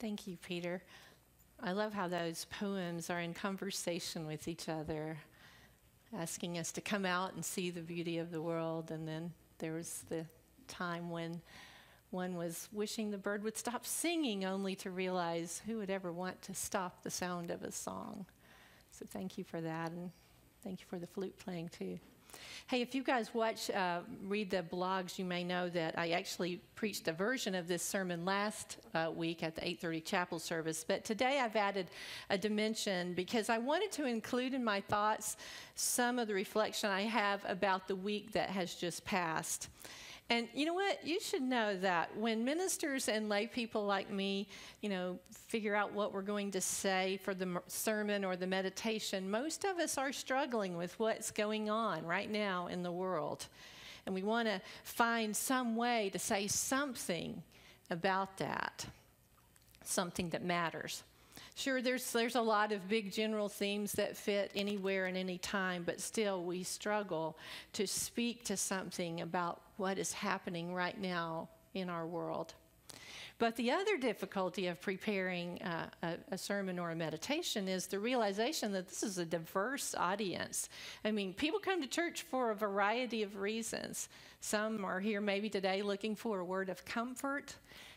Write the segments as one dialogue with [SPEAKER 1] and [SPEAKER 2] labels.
[SPEAKER 1] Thank you, Peter. I love how those poems are in conversation with each other, asking us to come out and see the beauty of the world. And then there was the time when one was wishing the bird would stop singing, only to realize who would ever want to stop the sound of a song. So thank you for that, and thank you for the flute playing too. Hey, if you guys read the blogs, you may know that I actually preached a version of this sermon last week at the 8:30 chapel service. But today I've added a dimension because I wanted to include in my thoughts some of the reflection I have about the week that has just passed. And you know what? You should know that when ministers and lay people like me, figure out what we're going to say for the sermon or the meditation, most of us are struggling with what's going on right now in the world. And we want to find some way to say something about that, something that matters. Sure, there's a lot of big general themes that fit anywhere and any time, but still we struggle to speak to something about what is happening right now in our world. But the other difficulty of preparing a sermon or a meditation is the realization that this is a diverse audience. I mean, people come to church for a variety of reasons. Some are here maybe today looking for a word of comfort,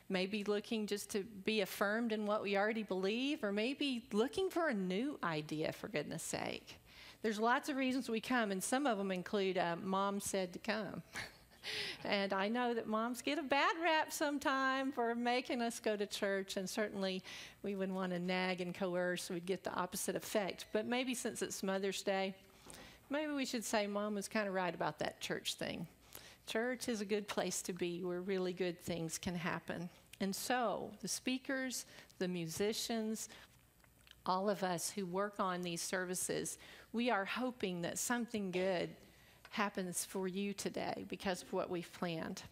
[SPEAKER 1] maybe looking just to be affirmed in what we already believe, or maybe looking for a new idea, for goodness sake. There's lots of reasons we come, and some of them include Mom said to come. And I know that moms get a bad rap sometime for making us go to church, and certainly we wouldn't want to nag and coerce. We'd get the opposite effect. But maybe since it's Mother's Day, maybe we should say Mom was kind of right about that church thing. Church is a good place to be where really good things can happen. And so the speakers, the musicians, all of us who work on these services, we are hoping that something good happens for you today because of what we've planned.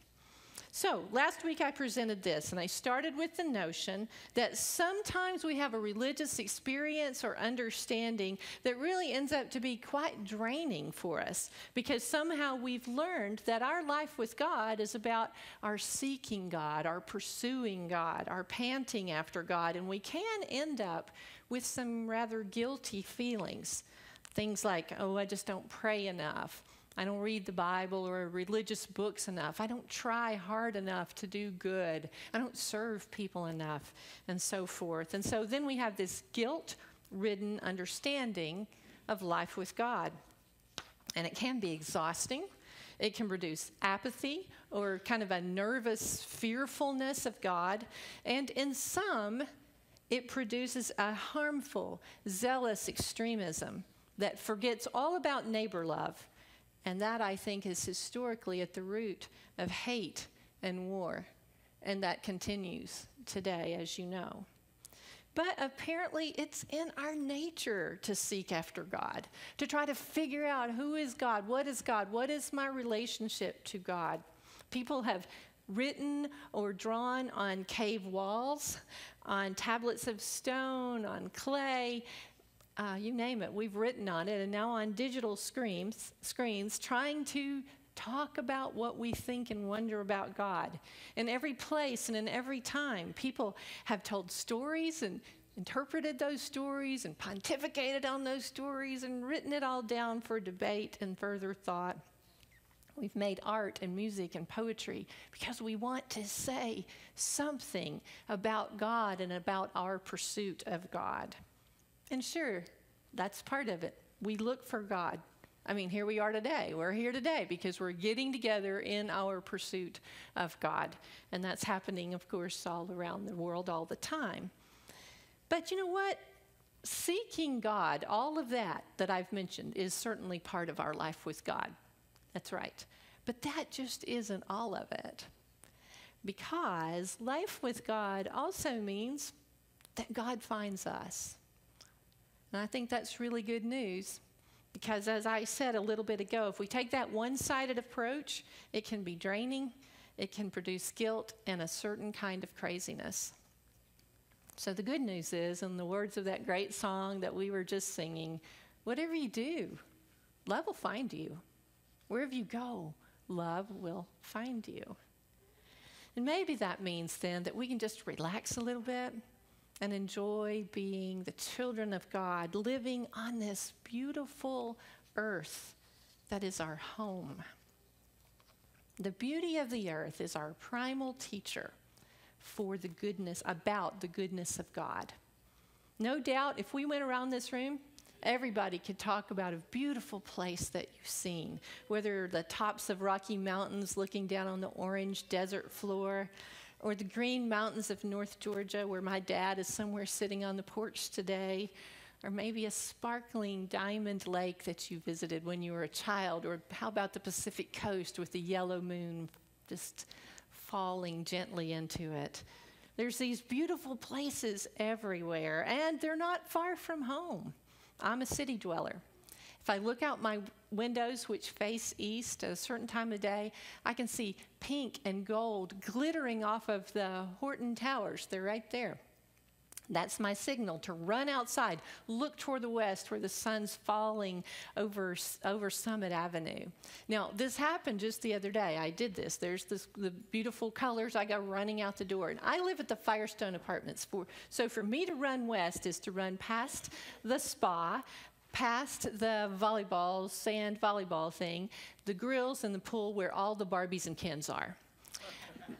[SPEAKER 1] So last week I presented this, and I started with the notion that sometimes we have a religious experience or understanding that really ends up to be quite draining for us because somehow we've learned that our life with God is about our seeking God, our pursuing God, our panting after God, and we can end up with some rather guilty feelings. Things like, oh, I just don't pray enough. I don't read the Bible or religious books enough. I don't try hard enough to do good. I don't serve people enough, and so forth. And so then we have this guilt-ridden understanding of life with God. And it can be exhausting. It can produce apathy or kind of a nervous fearfulness of God. And in some, it produces a harmful, zealous extremism that forgets all about neighbor love. And that, I think, is historically at the root of hate and war. And that continues today, as you know. But apparently, it's in our nature to seek after God, to try to figure out who is God, what is my relationship to God. People have written or drawn on cave walls, on tablets of stone, on clay, you name it, we've written on it, and now on digital screens trying to talk about what we think and wonder about God. In every place and in every time, people have told stories and interpreted those stories and pontificated on those stories and written it all down for debate and further thought. We've made art and music and poetry because we want to say something about God and about our pursuit of God. And sure, that's part of it. We look for God. I mean, here we are today. We're here today because we're getting together in our pursuit of God. And that's happening, of course, all around the world all the time. But you know what? Seeking God, all of that I've mentioned, is certainly part of our life with God. That's right. But that just isn't all of it. Because life with God also means that God finds us. And I think that's really good news because, as I said a little bit ago, if we take that one-sided approach, it can be draining, it can produce guilt and a certain kind of craziness. So the good news is, in the words of that great song that we were just singing, whatever you do, love will find you. Wherever you go, love will find you. And maybe that means then that we can just relax a little bit and enjoy being the children of God, living on this beautiful earth that is our home. The beauty of the earth is our primal teacher about the goodness of God. No doubt, if we went around this room, everybody could talk about a beautiful place that you've seen, whether the tops of Rocky Mountains looking down on the orange desert floor, or the green mountains of North Georgia where my dad is somewhere sitting on the porch today, or maybe a sparkling diamond lake that you visited when you were a child, or how about the Pacific coast with the yellow moon just falling gently into it. There's these beautiful places everywhere, and they're not far from home. I'm a city dweller. If I look out my windows, which face east at a certain time of day, I can see pink and gold glittering off of the Horton Towers. They're right there. That's my signal to run outside, look toward the west where the sun's falling over Summit Avenue. Now, this happened just the other day. I did this. There's the beautiful colors. I go running out the door. And I live at the Firestone Apartments. So for me to run west is to run past the spa, past the sand volleyball thing, the grills and the pool where all the Barbies and Kens are.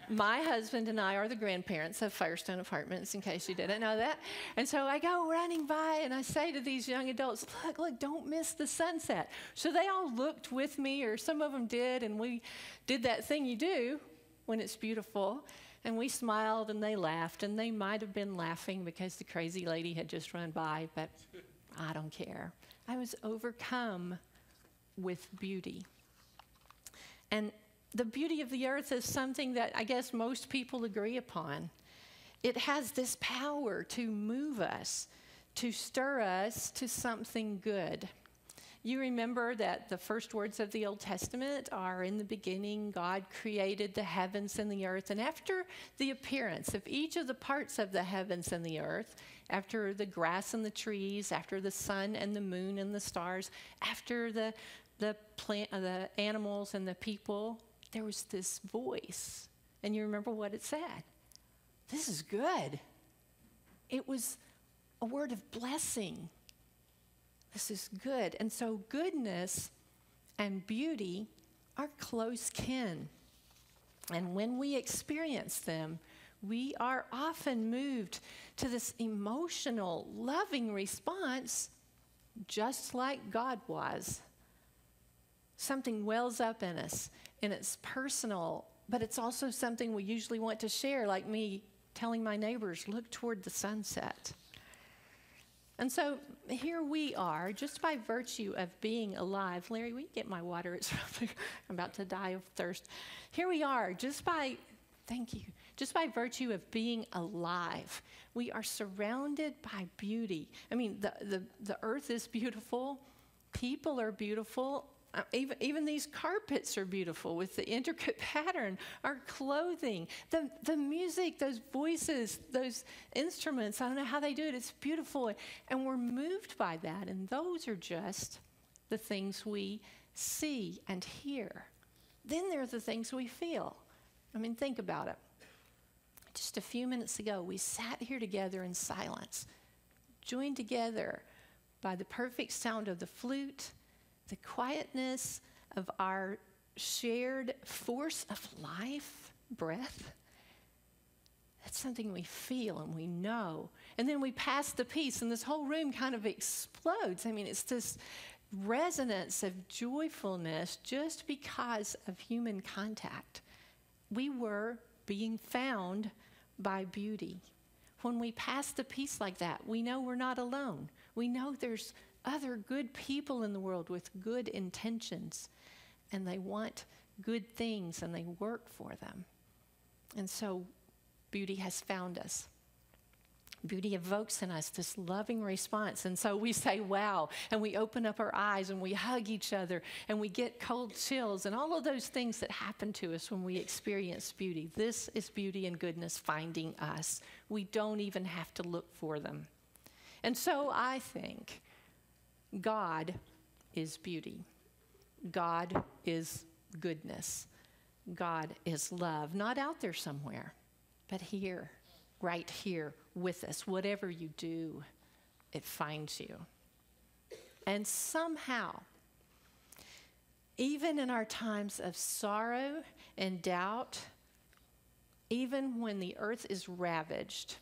[SPEAKER 1] My husband and I are the grandparents of Firestone Apartments, in case you didn't know that. And so I go running by and I say to these young adults, look, don't miss the sunset. So they all looked with me, or some of them did, and we did that thing you do when it's beautiful. And we smiled and they laughed, and they might have been laughing because the crazy lady had just run by, but I don't care. I was overcome with beauty. And the beauty of the earth is something that I guess most people agree upon. It has this power to move us, to stir us to something good. You remember that the first words of the Old Testament are, in the beginning, God created the heavens and the earth. And after the appearance of each of the parts of the heavens and the earth, after the grass and the trees, after the sun and the moon and the stars, after the animals and the people, there was this voice. And you remember what it said? This is good. It was a word of blessing. This is good. And so goodness and beauty are close kin. And when we experience them, we are often moved to this emotional, loving response, just like God was. Something wells up in us, and it's personal, but it's also something we usually want to share, like me telling my neighbors, look toward the sunset. And so here we are, just by virtue of being alive. Larry, will you get my water? I'm about to die of thirst. Here we are, thank you, just by virtue of being alive. We are surrounded by beauty. I mean, the earth is beautiful. People are beautiful. Even these carpets are beautiful with the intricate pattern. Our clothing, the music, those voices, those instruments, I don't know how they do it. It's beautiful. And we're moved by that. And those are just the things we see and hear. Then there are the things we feel. I mean, think about it. Just a few minutes ago, we sat here together in silence, joined together by the perfect sound of the flute, the quietness of our shared force of life, breath. That's something we feel and we know. And then we pass the peace, and this whole room kind of explodes. I mean, it's this resonance of joyfulness just because of human contact. We were being found by beauty. When we pass the peace like that, we know we're not alone. We know there's other good people in the world with good intentions, and they want good things, and they work for them. And so beauty has found us. Beauty evokes in us this loving response. And so we say, wow, and we open up our eyes and we hug each other and we get cold chills and all of those things that happen to us when we experience beauty. This is beauty and goodness finding us. We don't even have to look for them. And so I think God is beauty. God is goodness. God is love. Not out there somewhere, but here right here with us. Whatever you do, it finds you. And somehow, even in our times of sorrow and doubt, even when the earth is ravaged,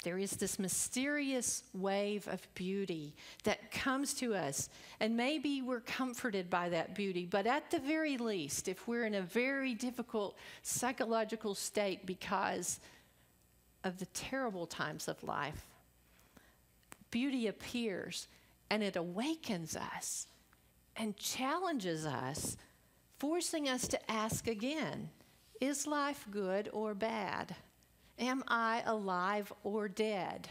[SPEAKER 1] there is this mysterious wave of beauty that comes to us. And maybe we're comforted by that beauty, but at the very least, if we're in a very difficult psychological state because of the terrible times of life, beauty appears and it awakens us and challenges us, forcing us to ask again, is life good or bad? Am I alive or dead?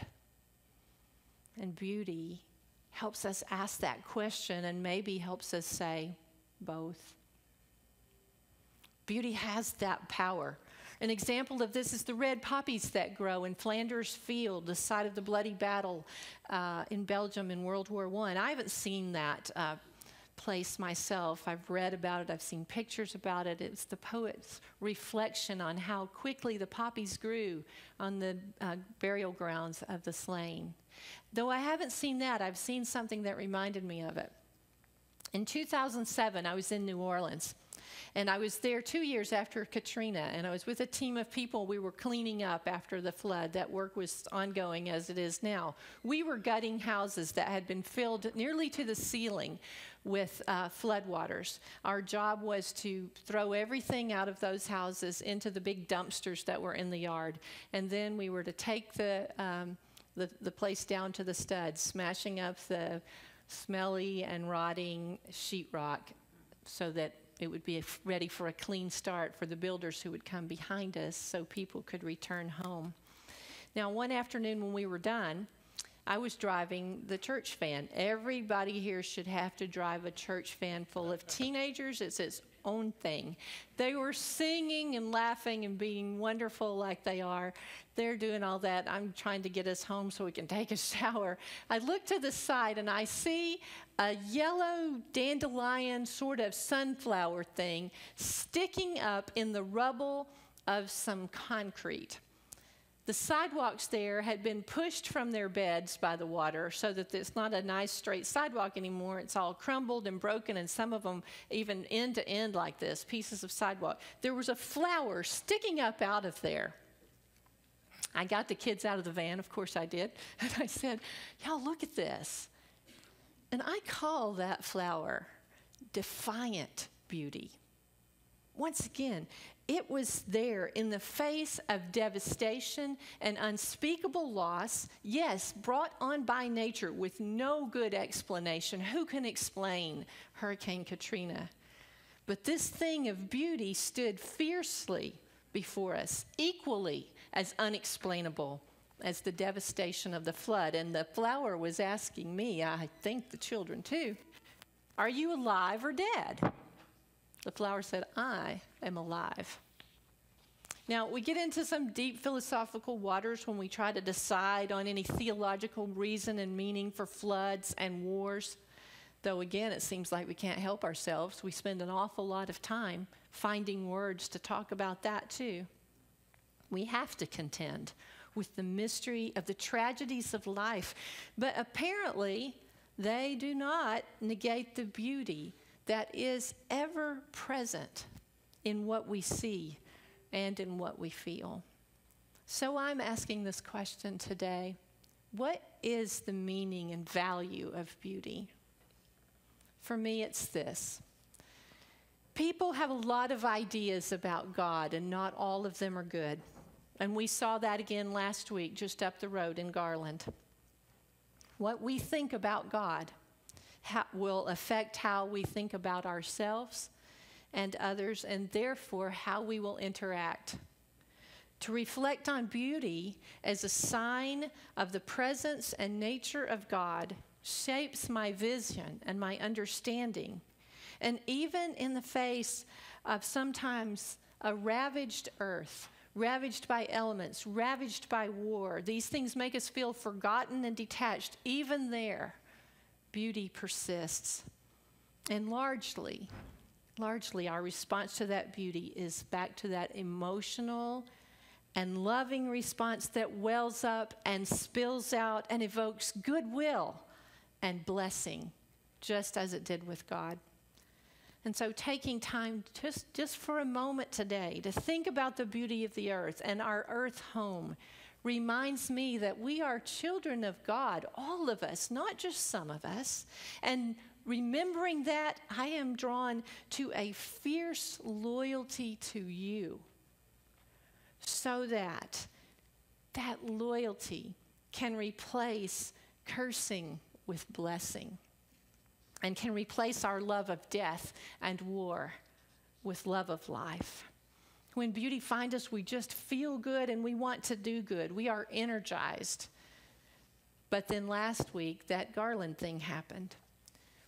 [SPEAKER 1] And beauty helps us ask that question and maybe helps us say both. Beauty has that power. An example of this is the red poppies that grow in Flanders Field, the site of the bloody battle in Belgium in World War I. I haven't seen that place myself. I've read about it. I've seen pictures about it. It's the poet's reflection on how quickly the poppies grew on the burial grounds of the slain. Though I haven't seen that, I've seen something that reminded me of it. In 2007, I was in New Orleans. And I was there 2 years after Katrina, and I was with a team of people. We were cleaning up after the flood. That work was ongoing as it is now. We were gutting houses that had been filled nearly to the ceiling with floodwaters. Our job was to throw everything out of those houses into the big dumpsters that were in the yard. And then we were to take the place down to the studs, smashing up the smelly and rotting sheetrock so that it would be ready for a clean start for the builders who would come behind us so people could return home. Now, one afternoon when we were done, I was driving the church van. Everybody here should have to drive a church van full of teenagers. It's its own thing. They were singing and laughing and being wonderful like they are. They're doing all that. I'm trying to get us home so we can take a shower. I look to the side and I see a yellow dandelion sort of sunflower thing sticking up in the rubble of some concrete. The sidewalks there had been pushed from their beds by the water so that it's not a nice straight sidewalk anymore. It's all crumbled and broken, and some of them even end to end like this, pieces of sidewalk. There was a flower sticking up out of there. I got the kids out of the van, of course I did, and I said, y'all look at this. And I call that flower defiant beauty. Once again, it was there in the face of devastation and unspeakable loss, yes, brought on by nature with no good explanation. Who can explain Hurricane Katrina? But this thing of beauty stood fiercely before us, equally as unexplainable as the devastation of the flood. And the flower was asking me, I think the children too, are you alive or dead? The flower said, I am alive. Now, we get into some deep philosophical waters when we try to decide on any theological reason and meaning for floods and wars. Though, again, it seems like we can't help ourselves. We spend an awful lot of time finding words to talk about that, too. We have to contend with the mystery of the tragedies of life. But apparently, they do not negate the beauty that is ever present in what we see and in what we feel. So I'm asking this question today. What is the meaning and value of beauty? For me, it's this. People have a lot of ideas about God, and not all of them are good. And we saw that again last week, just up the road in Garland. What we think about God will affect how we think about ourselves and others, and therefore how we will interact. To reflect on beauty as a sign of the presence and nature of God shapes my vision and my understanding. And even in the face of sometimes a ravaged earth, ravaged by elements, ravaged by war, these things make us feel forgotten and detached. Even there, beauty persists. And largely our response to that beauty is back to that emotional and loving response that wells up and spills out and evokes goodwill and blessing, just as it did with God. And so taking time just for a moment today to think about the beauty of the earth and our earth home reminds me that we are children of God, all of us, not just some of us. And remembering that, I am drawn to a fierce loyalty to you, so that that loyalty can replace cursing with blessing, and can replace our love of death and war with love of life. When beauty finds us, we just feel good and we want to do good. We are energized. But then last week, that garland thing happened.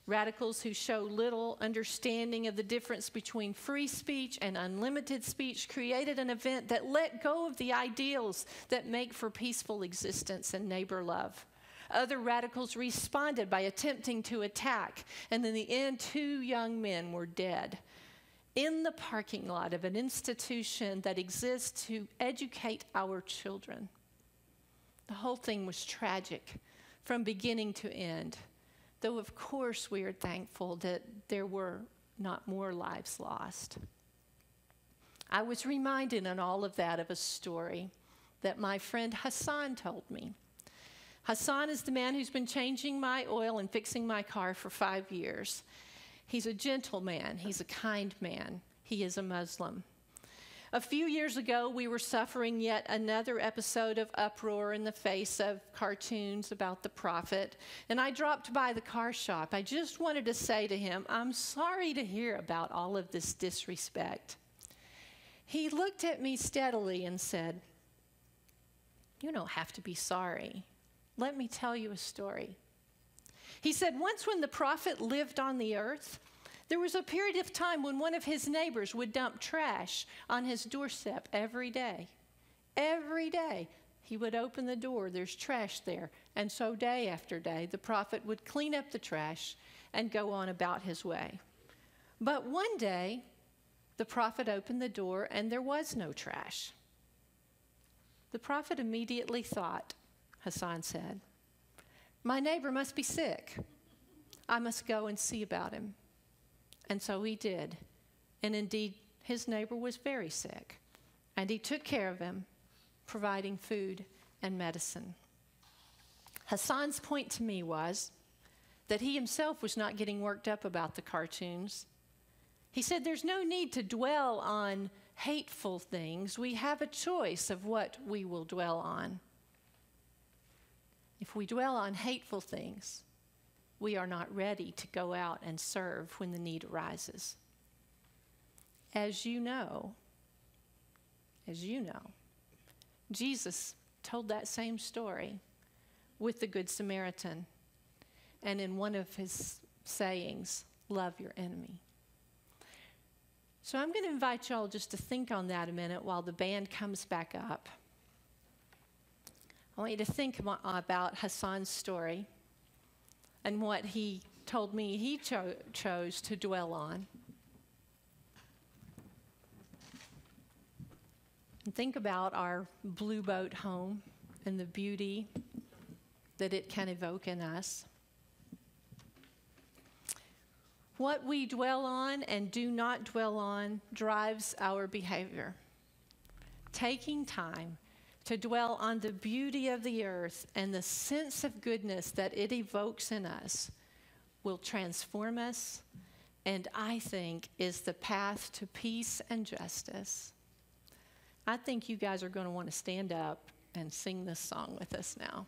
[SPEAKER 1] Radicals who show little understanding of the difference between free speech and unlimited speech created an event that let go of the ideals that make for peaceful existence and neighbor love. Other radicals responded by attempting to attack, and in the end, 2 young men were dead in the parking lot of an institution that exists to educate our children. The whole thing was tragic from beginning to end, though of course we are thankful that there were not more lives lost. I was reminded in all of that of a story that my friend Hassan told me. Hassan is the man who's been changing my oil and fixing my car for 5 years. He's a gentle man. He's a kind man. He is a Muslim. A few years ago, we were suffering yet another episode of uproar in the face of cartoons about the prophet, and I dropped by the car shop. I just wanted to say to him, I'm sorry to hear about all of this disrespect. He looked at me steadily and said, you don't have to be sorry. Let me tell you a story. He said, once when the prophet lived on the earth, there was a period of time when one of his neighbors would dump trash on his doorstep every day. Every day, he would open the door, there's trash there. And so day after day, the prophet would clean up the trash and go on about his way. But one day, the prophet opened the door and there was no trash. The prophet immediately thought, Hassan said, my neighbor must be sick. I must go and see about him. And so he did. And indeed, his neighbor was very sick. And he took care of him, providing food and medicine. Hassan's point to me was that he himself was not getting worked up about the cartoons. He said, there's no need to dwell on hateful things. We have a choice of what we will dwell on. If we dwell on hateful things, we are not ready to go out and serve when the need arises. As you know, Jesus told that same story with the Good Samaritan. And in one of his sayings, love your enemy. So I'm going to invite y'all just to think on that a minute while the band comes back up. I want you to think about Hassan's story and what he told me he chose to dwell on. And think about our blue boat home and the beauty that it can evoke in us. What we dwell on and do not dwell on drives our behavior. Taking time to dwell on the beauty of the earth and the sense of goodness that it evokes in us will transform us, and I think is the path to peace and justice. I think you guys are going to want to stand up and sing this song with us now.